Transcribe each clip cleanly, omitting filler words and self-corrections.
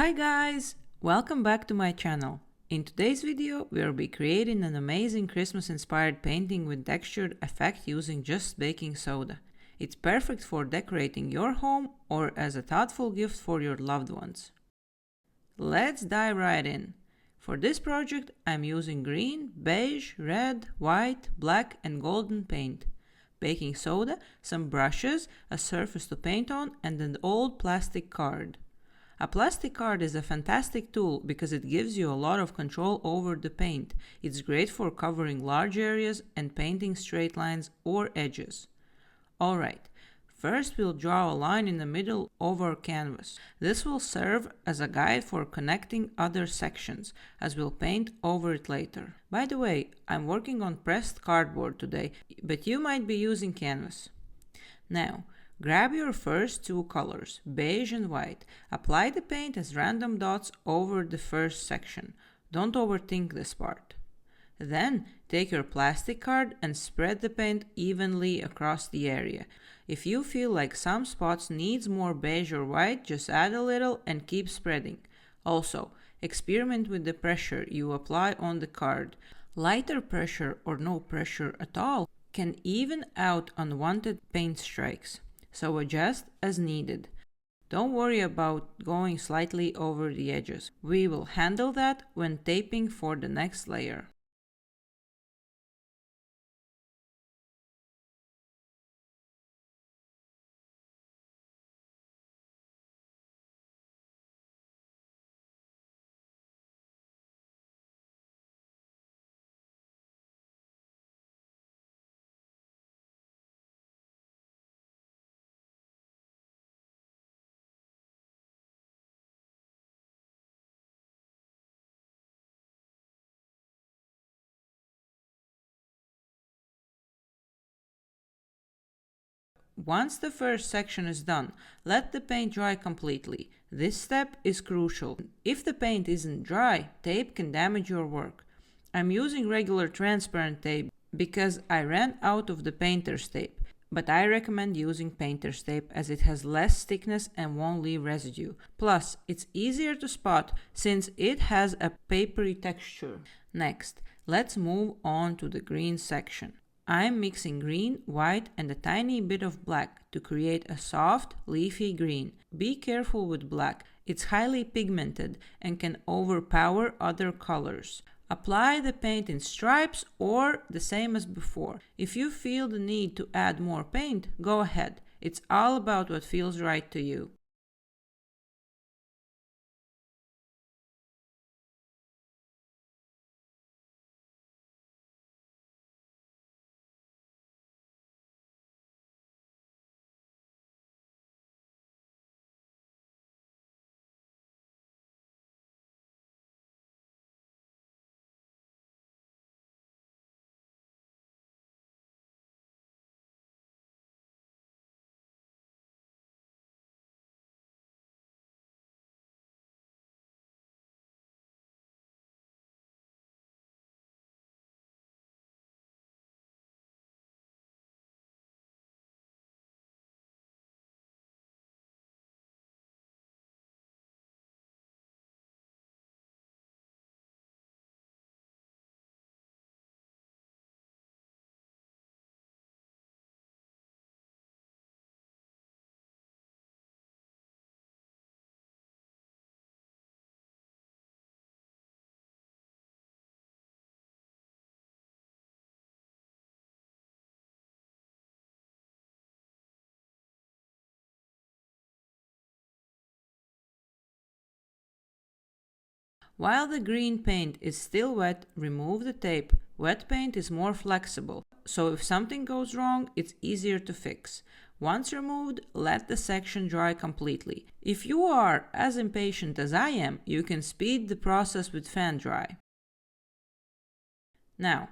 Hi guys! Welcome back to my channel. In today's video, we'll be creating an amazing Christmas inspired painting with textured effect using just baking soda. It's perfect for decorating your home or as a thoughtful gift for your loved ones. Let's dive right in. For this project, I'm using green, beige, red, white, black and golden paint, baking soda, some brushes, a surface to paint on and an old plastic card. A plastic card is a fantastic tool because it gives you a lot of control over the paint. It's great for covering large areas and painting straight lines or edges. Alright, first we'll draw a line in the middle of our canvas. This will serve as a guide for connecting other sections, as we'll paint over it later. By the way, I'm working on pressed cardboard today, but you might be using canvas. Now, grab your first two colors, beige and white. Apply the paint as random dots over the first section. Don't overthink this part. Then, take your plastic card and spread the paint evenly across the area. If you feel like some spots needs more beige or white, just add a little and keep spreading. Also, experiment with the pressure you apply on the card. Lighter pressure or no pressure at all can even out unwanted paint strikes. So adjust as needed. Don't worry about going slightly over the edges. We will handle that when taping for the next layer. Once the first section is done, let the paint dry completely. This step is crucial. If the paint isn't dry, tape can damage your work. I'm using regular transparent tape because I ran out of the painter's tape, but I recommend using painter's tape as it has less thickness and won't leave residue. Plus, it's easier to spot since it has a papery texture. Next, let's move on to the green section. I'm mixing green, white and a tiny bit of black to create a soft, leafy green. Be careful with black, it's highly pigmented and can overpower other colors. Apply the paint in stripes or the same as before. If you feel the need to add more paint, go ahead. It's all about what feels right to you. While the green paint is still wet, remove the tape. Wet paint is more flexible, so if something goes wrong, it's easier to fix. Once removed, let the section dry completely. If you are as impatient as I am, you can speed the process with fan dry. Now,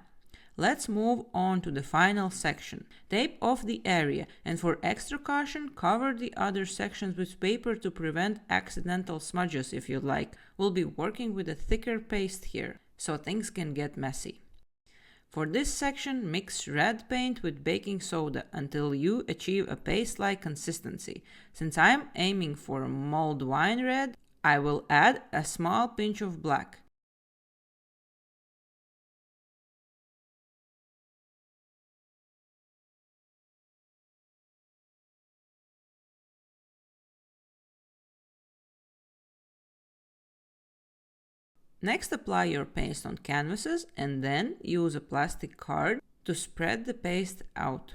let's move on to the final section. Tape off the area and for extra caution, cover the other sections with paper to prevent accidental smudges if you'd like. We'll be working with a thicker paste here, so things can get messy. For this section, mix red paint with baking soda until you achieve a paste-like consistency. Since I'm aiming for a mulled wine red, I will add a small pinch of black. Next, apply your paste on canvases and then use a plastic card to spread the paste out.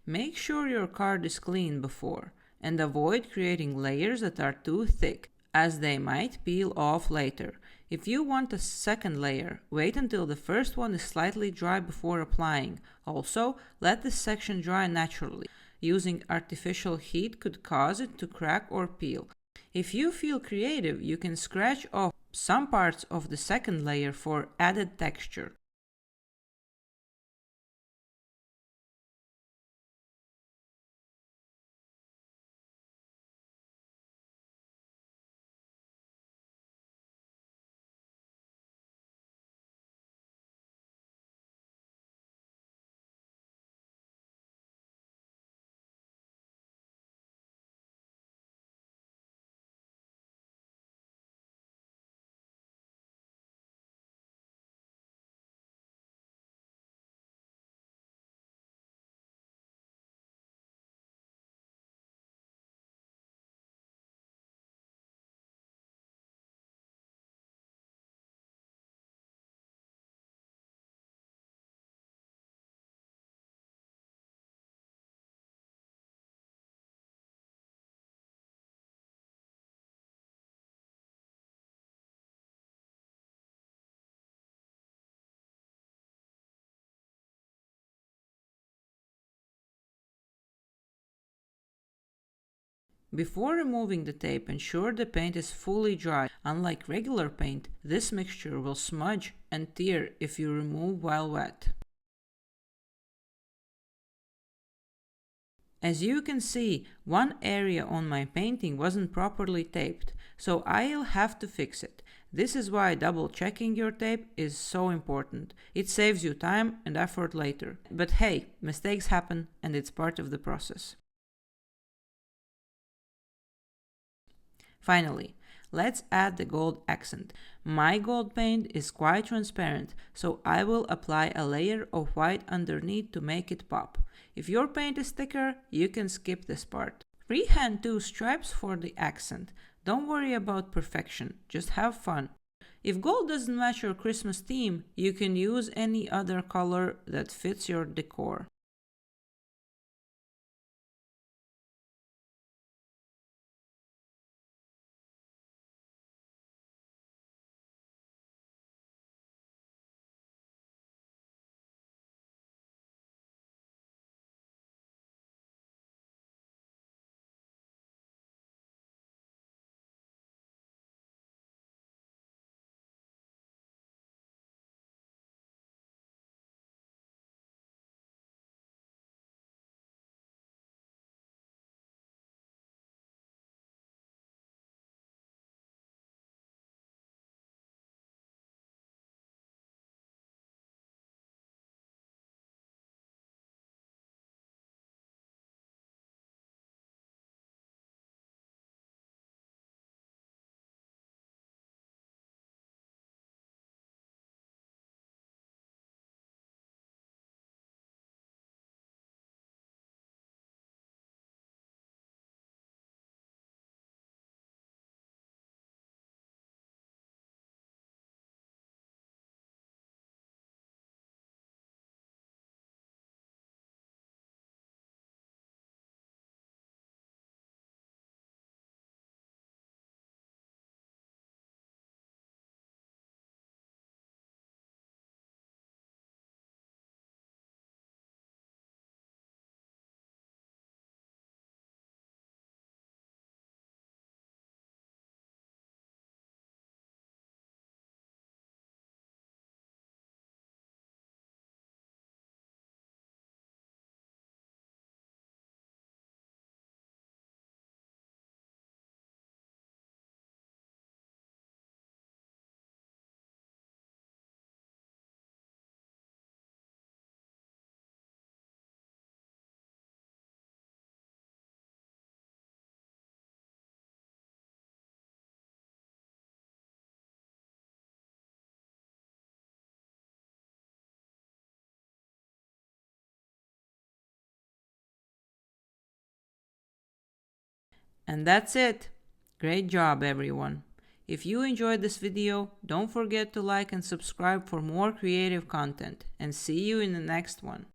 Make sure your card is clean before and avoid creating layers that are too thick, as they might peel off later. If you want a second layer, wait until the first one is slightly dry before applying. Also, let this section dry naturally. Using artificial heat could cause it to crack or peel. If you feel creative, you can scratch off some parts of the second layer for added texture. Before removing the tape, ensure the paint is fully dry. Unlike regular paint, this mixture will smudge and tear if you remove while wet. As you can see, one area on my painting wasn't properly taped, so I'll have to fix it. This is why double checking your tape is so important. It saves you time and effort later. But hey, mistakes happen and it's part of the process. Finally, let's add the gold accent. My gold paint is quite transparent, so I will apply a layer of white underneath to make it pop. If your paint is thicker, you can skip this part. Freehand 2 stripes for the accent. Don't worry about perfection, just have fun. If gold doesn't match your Christmas theme, you can use any other color that fits your decor. And that's it. Great job, everyone. If you enjoyed this video, don't forget to like and subscribe for more creative content, and see you in the next one.